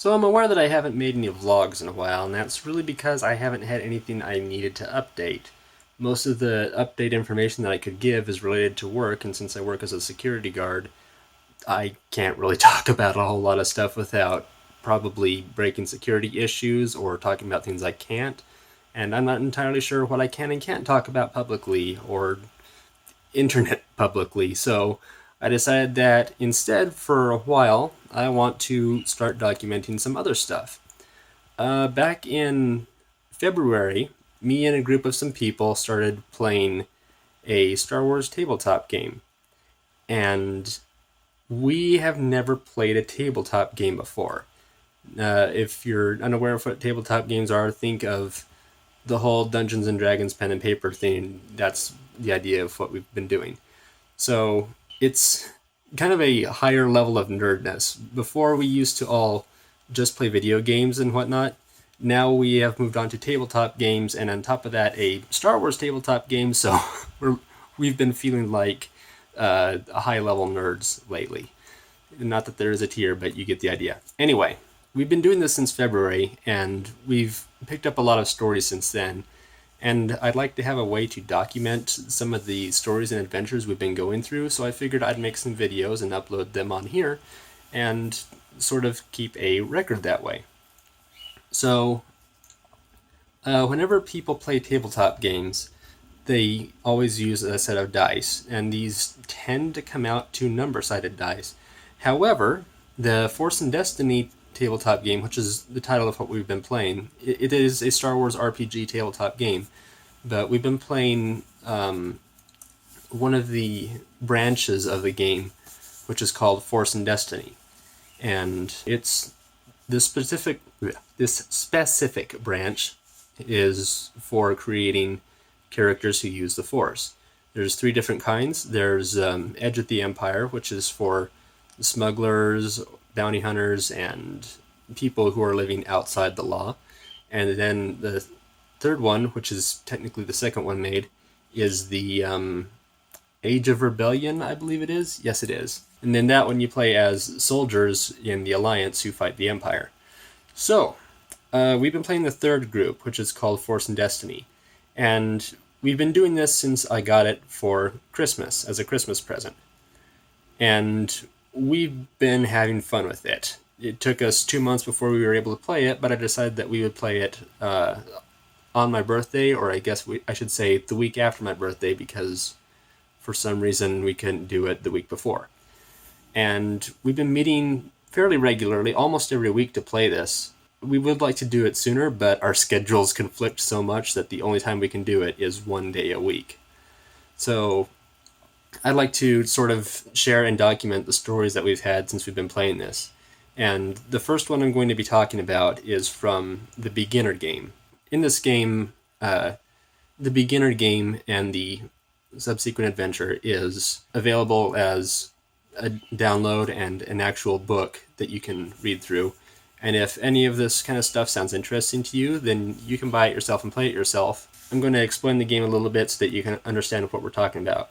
So I'm aware that I haven't made any vlogs in a while, and that's really because I haven't had anything I needed to update. Most of the update information that I could give is related to work, and since I work as a security guard, I can't really talk about a whole lot of stuff without probably breaking security issues or talking about things I can't. And I'm not entirely sure what I can and can't talk about publicly or internet publicly. So I decided that instead, for a while, I want to start documenting some other stuff. Back in February, me and a group of some people started playing a Star Wars tabletop game. And we have never played a tabletop game before. If you're unaware of what tabletop games are, think of the whole Dungeons and Dragons pen and paper thing. That's the idea of what we've been doing. So it's kind of a higher level of nerdness. Before, we used to all just play video games and whatnot. Now we have moved on to tabletop games, and on top of that, a Star Wars tabletop game. So we've been feeling like high-level nerds lately. Not that there is a tier, but you get the idea. Anyway, we've been doing this since February, and we've picked up a lot of stories since then. And I'd like to have a way to document some of the stories and adventures we've been going through, so I figured I'd make some videos and upload them on here, and sort of keep a record that way. So, whenever people play tabletop games, they always use a set of dice, and these tend to come out to number-sided dice. However, the Force and Destiny tabletop game, which is the title of what we've been playing, it is a Star Wars RPG tabletop game, but we've been playing one of the branches of the game, which is called Force and Destiny, and it's this specific branch is for creating characters who use the Force. There's three different kinds. There's Edge of the Empire, which is for smugglers, bounty hunters, and people who are living outside the law. And then the third one, which is technically the second one made, is the Age of Rebellion, I believe it is. Yes, it is. And then that one you play as soldiers in the Alliance who fight the Empire. So, we've been playing the third group, which is called Force and Destiny. And we've been doing this since I got it for Christmas, as a Christmas present. And we've been having fun with it. It took us 2 months before we were able to play it, but I decided that we would play it on my birthday, or I guess I should say the week after my birthday, because for some reason we couldn't do it the week before. And we've been meeting fairly regularly, almost every week, to play this. We would like to do it sooner, but our schedules conflict so much that the only time we can do it is 1 day a week. So I'd like to sort of share and document the stories that we've had since we've been playing this. And the first one I'm going to be talking about is from the beginner game. In this game, the beginner game and the subsequent adventure is available as a download and an actual book that you can read through. And if any of this kind of stuff sounds interesting to you, then you can buy it yourself and play it yourself. I'm going to explain the game a little bit so that you can understand what we're talking about.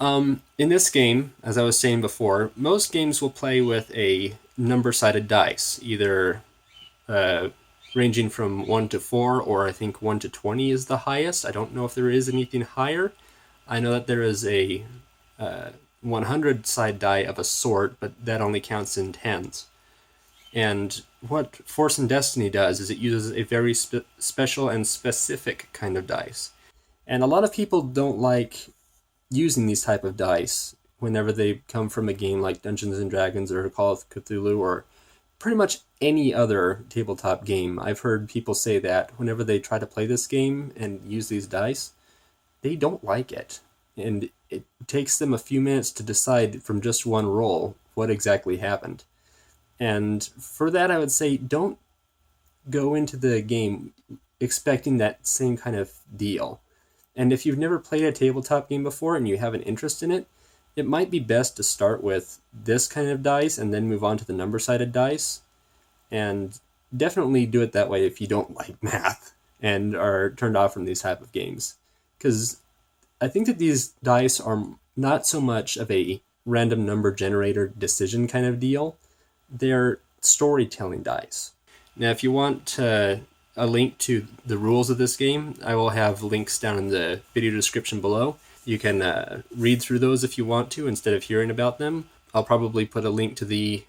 In this game, as I was saying before, most games will play with a number-sided dice, either ranging from 1 to 4, or I think 1 to 20 is the highest. I don't know if there is anything higher. I know that there is a 100-side die of a sort, but that only counts in tens. And what Force and Destiny does is it uses a very special and specific kind of dice. And a lot of people don't like using these type of dice whenever they come from a game like Dungeons and Dragons or Call of Cthulhu or pretty much any other tabletop game. I've heard people say that whenever they try to play this game and use these dice, they don't like it. And it takes them a few minutes to decide from just one roll what exactly happened. And for that, I would say don't go into the game expecting that same kind of deal. And if you've never played a tabletop game before and you have an interest in it, it might be best to start with this kind of dice and then move on to the number-sided dice. And definitely do it that way if you don't like math and are turned off from these type of games. Because I think that these dice are not so much of a random number generator decision kind of deal. They're storytelling dice. Now, if you want a link to the rules of this game, I will have links down in the video description below. You can read through those if you want to instead of hearing about them. I'll probably put a link to the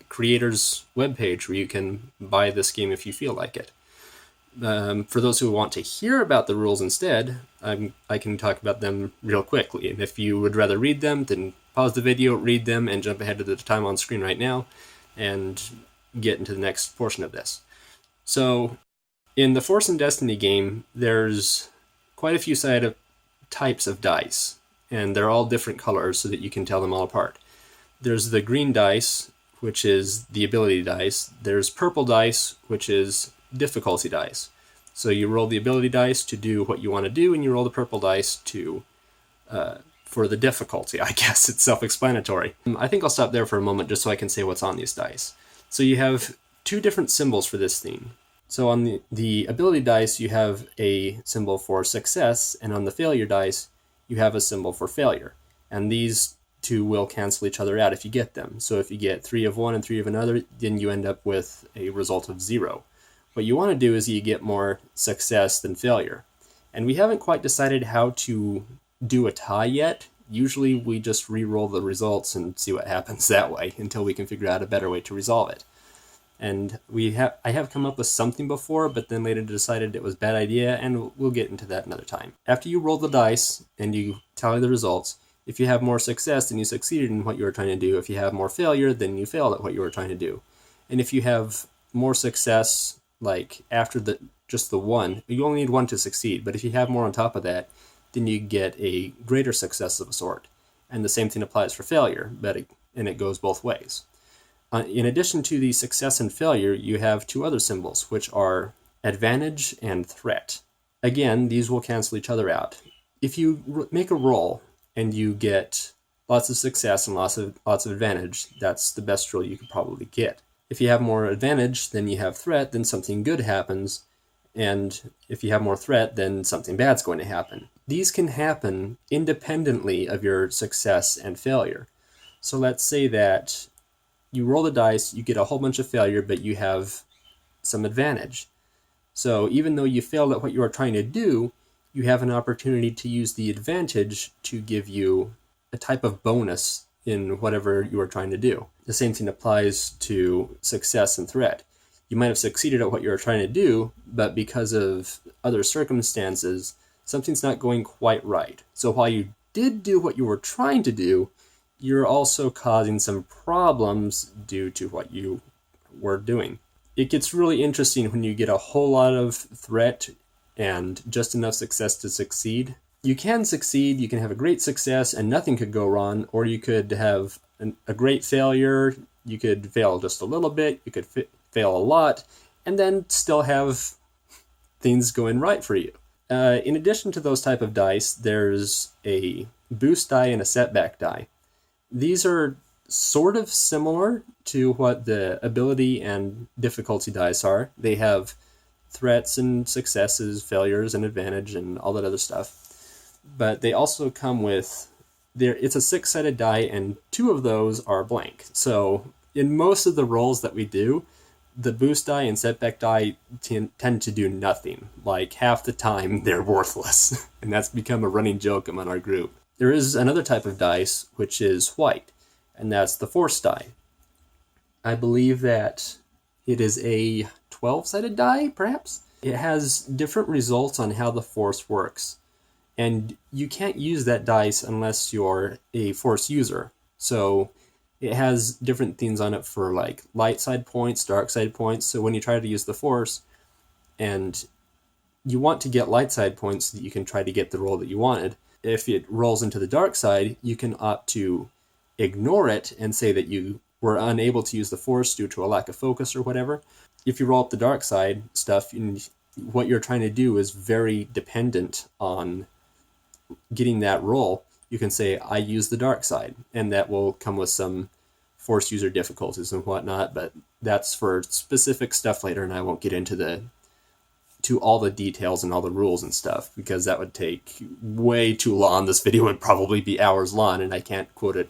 creator's webpage where you can buy this game if you feel like it. For those who want to hear about the rules instead, I can talk about them real quickly. And if you would rather read them, then pause the video, read them, and jump ahead to the time on screen right now and get into the next portion of this. So, in the Force and Destiny game, there's quite a few types of dice, and they're all different colors so that you can tell them all apart. There's the green dice, which is the ability dice. There's purple dice, which is difficulty dice. So you roll the ability dice to do what you want to do, and you roll the purple dice for the difficulty. I guess it's self-explanatory. I think I'll stop there for a moment just so I can say what's on these dice. So you have two different symbols for this theme. So on the ability dice, you have a symbol for success, and on the failure dice, you have a symbol for failure. And these two will cancel each other out if you get them. So if you get 3 of one and 3 of another, then you end up with a result of 0. What you want to do is you get more success than failure. And we haven't quite decided how to do a tie yet. Usually we just re-roll the results and see what happens that way until we can figure out a better way to resolve it. And I have come up with something before, but then later decided it was a bad idea, and we'll get into that another time. After you roll the dice and you tally the results, if you have more success, then you succeeded in what you were trying to do. If you have more failure, then you failed at what you were trying to do. And if you have more success, like after just the one, you only need one to succeed, but if you have more on top of that, then you get a greater success of a sort. And the same thing applies for failure, and it goes both ways. In addition to the success and failure, you have two other symbols, which are advantage and threat. Again, these will cancel each other out. If you make a roll and you get lots of success and lots of advantage, that's the best roll you could probably get. If you have more advantage than you have threat, then something good happens, and if you have more threat, then something bad's going to happen. These can happen independently of your success and failure. So let's say that you roll the dice, you get a whole bunch of failure, but you have some advantage. So even though you failed at what you are trying to do, you have an opportunity to use the advantage to give you a type of bonus in whatever you are trying to do. The same thing applies to success and threat. You might have succeeded at what you were trying to do, but because of other circumstances, something's not going quite right. So while you did do what you were trying to do, you're also causing some problems due to what you were doing. It gets really interesting when you get a whole lot of threat and just enough success to succeed. You can succeed, you can have a great success and nothing could go wrong, or you could have a great failure, you could fail just a little bit, you could fail a lot, and then still have things going right for you. In addition to those type of dice, there's a boost die and a setback die. These are sort of similar to what the ability and difficulty dice are. They have threats and successes, failures and advantage and all that other stuff. But they also come with, it's a 6-sided die and 2 of those are blank. So in most of the rolls that we do, the boost die and setback die tend to do nothing. Like half the time they're worthless. And that's become a running joke among our group. There is another type of dice, which is white, and that's the force die. I believe that it is a 12-sided die, perhaps? It has different results on how the force works, and you can't use that dice unless you're a force user. So it has different things on it for like light side points, dark side points. So when you try to use the force, and you want to get light side points so that you can try to get the roll that you wanted, if it rolls into the dark side, you can opt to ignore it and say that you were unable to use the force due to a lack of focus or whatever. If you roll up the dark side stuff, what you're trying to do is very dependent on getting that roll. You can say, I use the dark side, and that will come with some force user difficulties and whatnot, but that's for specific stuff later, and I won't get into all the details and all the rules and stuff, because that would take way too long. This video would probably be hours long, and I can't quote it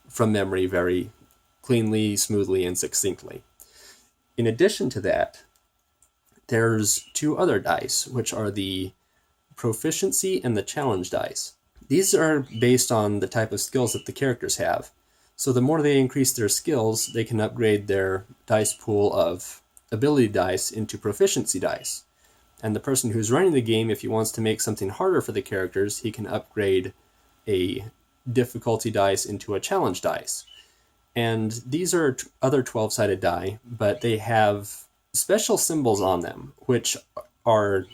from memory very cleanly, smoothly, and succinctly. in addition to that, there's 2 other dice, which are the proficiency and the challenge dice. These are based on the type of skills that the characters have. So the more they increase their skills, they can upgrade their dice pool of ability dice into proficiency dice. And the person who's running the game, if he wants to make something harder for the characters, he can upgrade a difficulty dice into a challenge dice. And these are other 12-sided die, but they have special symbols on them, which are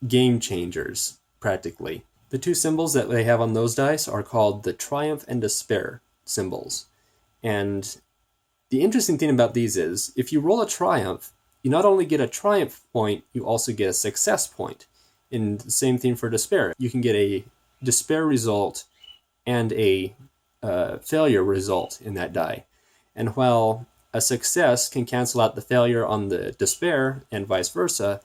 game changers, practically. The 2 symbols that they have on those dice are called the Triumph and Despair symbols. And the interesting thing about these is, if you roll a Triumph, you not only get a Triumph point, you also get a Success point. And the same thing for Despair. You can get a Despair result and a failure result in that die. And while a Success can cancel out the failure on the Despair and vice versa,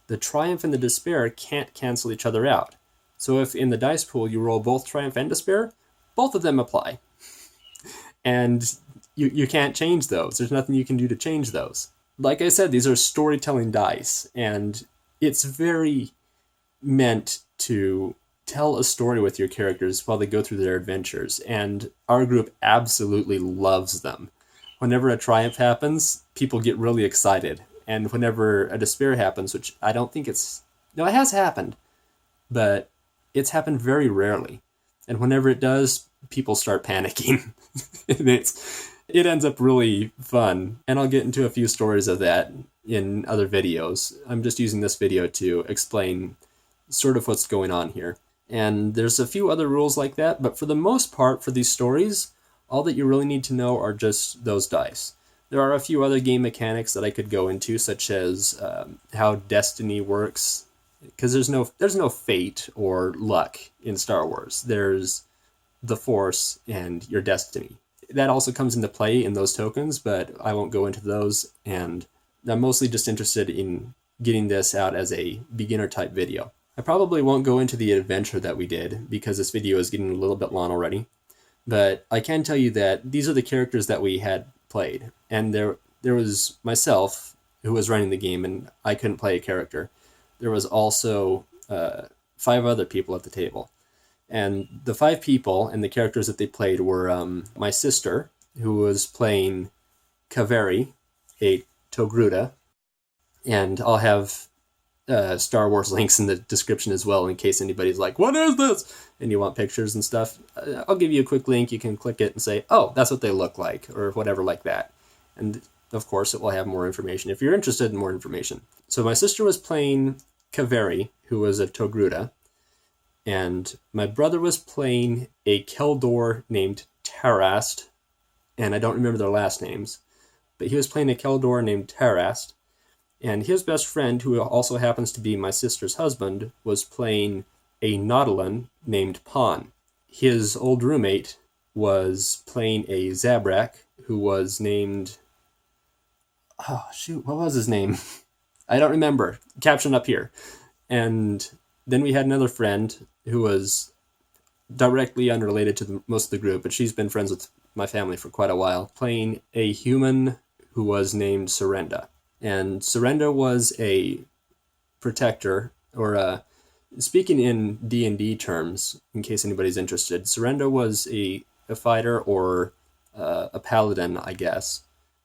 the Triumph and the Despair can't cancel each other out. So if in the dice pool you roll both Triumph and Despair, both of them apply. And you can't change those. There's nothing you can do to change those. Like I said, these are storytelling dice, and it's very meant to tell a story with your characters while they go through their adventures, and our group absolutely loves them. Whenever a Triumph happens, people get really excited, and whenever a Despair happens, which I don't think it's... No, it has happened, but it's happened very rarely. And whenever it does, people start panicking. And it ends up really fun, and I'll get into a few stories of that in other videos. I'm just using this video to explain sort of what's going on here. And there's a few other rules like that, but for the most part, for these stories, all that you really need to know are just those dice. There are a few other game mechanics that I could go into, such as how destiny works, because there's no fate or luck in Star Wars. There's the Force and your destiny. That also comes into play in those tokens, but I won't go into those, and I'm mostly just interested in getting this out as a beginner type video. I probably won't go into the adventure that we did, because this video is getting a little bit long already, but I can tell you that these are the characters that we had played, and there was myself, who was running the game, and I couldn't play a character. There was also 5 other people at the table. And the 5 people and the characters that they played were my sister, who was playing Kaveri, a Togruta, and I'll have Star Wars links in the description as well in case anybody's like, what is this? And you want pictures and stuff. I'll give you a quick link. You can click it and say, oh, that's what they look like, or whatever like that. And of course, it will have more information if you're interested in more information. So my sister was playing Kaveri, who was a Togruta. And my brother was playing a Keldor named Tarast, and I don't remember their last names, but he was playing a Keldor named Tarast, and his best friend, who also happens to be my sister's husband, was playing a Nautolan named Pan. His old roommate was playing a Zabrak, who was named... Oh, shoot, what was his name? I don't remember. Caption up here. And then we had another friend who was directly unrelated to most of the group, but she's been friends with my family for quite a while, playing a human who was named Surrenda. And Surrenda was a protector, or speaking in D&D terms, in case anybody's interested, Surrenda was a fighter or a paladin, I guess,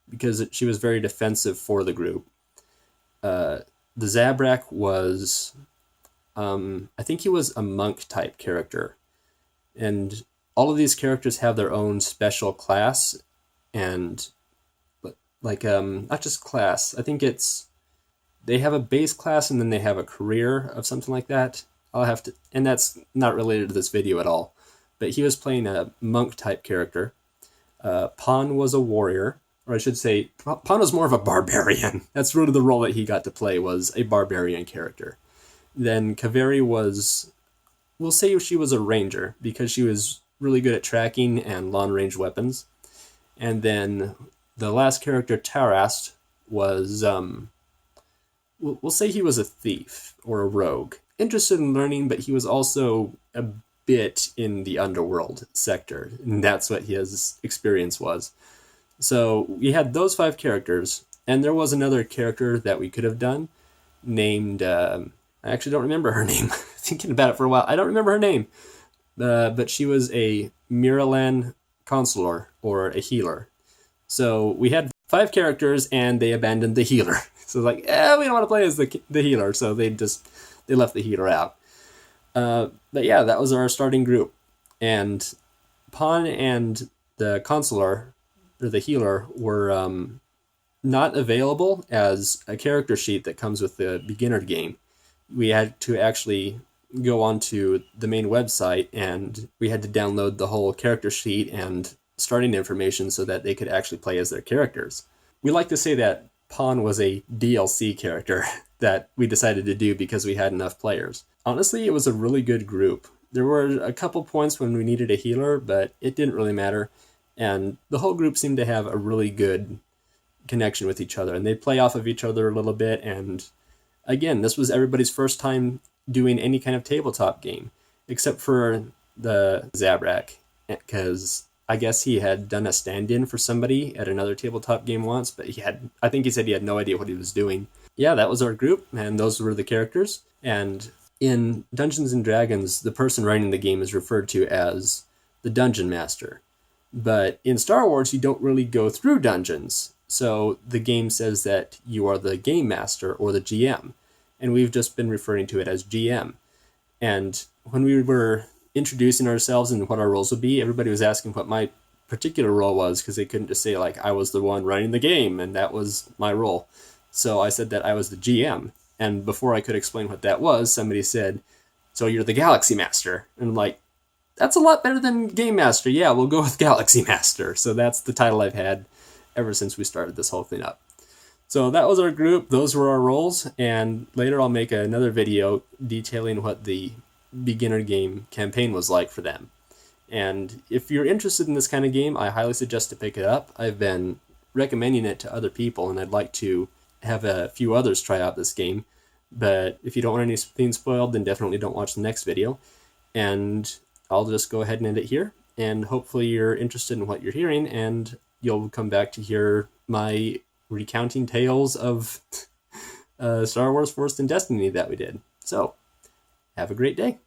because she was very defensive for the group. The Zabrak was... I think he was a monk-type character. And all of these characters have their own special class, and like, not just class. I think they have a base class and then they have a career of something like that. And that's not related to this video at all. But he was playing a monk-type character. Pan was a warrior, or I should say, Pan was more of a barbarian. That's really the role that he got to play, was a barbarian character. Then Kaveri was, we'll say she was a ranger, because she was really good at tracking and long-range weapons. And then the last character, Tarast, was, we'll say he was a thief or a rogue. Interested in learning, but he was also a bit in the underworld sector, and that's what his experience was. So we had those 5 characters, And there was another character that we could have done named, I actually don't remember her name. Thinking about it for a while, I don't remember her name. But she was a Miralan consular, or a healer. So we had 5 characters, and they abandoned the healer. So like, we don't want to play as the healer, so they left the healer out. But yeah, that was our starting group, and Pawn and the consular, or the healer, were not available as a character sheet that comes with the beginner game. We had to actually go onto the main website, and we had to download the whole character sheet and starting information so that they could actually play as their characters. We like to say that Pawn was a DLC character that we decided to do because we had enough players. Honestly, it was a really good group. There were a couple points when we needed a healer, but it didn't really matter. And the whole group seemed to have a really good connection with each other, and they'd play off of each other a little bit. And again, this was everybody's first time doing any kind of tabletop game, except for the Zabrak, because I guess he had done a stand-in for somebody at another tabletop game once, but I think he said he had no idea what he was doing. Yeah, that was our group, and those were the characters. And in Dungeons & Dragons, the person writing the game is referred to as the Dungeon Master. But in Star Wars, you don't really go through dungeons. So the game says that you are the Game Master, or the GM. And we've just been referring to it as GM. And when we were introducing ourselves and what our roles would be, everybody was asking what my particular role was, because they couldn't just say, like, I was the one running the game, and that was my role. So I said that I was the GM. And before I could explain what that was, somebody said, so you're the Galaxy Master. And I'm like, that's a lot better than Game Master. Yeah, we'll go with Galaxy Master. So that's the title I've had ever since we started this whole thing up. So that was our group. Those were our roles. And later I'll make another video detailing what the beginner game campaign was like for them. And if you're interested in this kind of game, I highly suggest to pick it up. I've been recommending it to other people, and I'd like to have a few others try out this game. But if you don't want anything spoiled, then definitely don't watch the next video. And I'll just go ahead and end it here. And hopefully you're interested in what you're hearing, and you'll come back to hear my recounting tales of Star Wars Force and Destiny that we did. So, have a great day.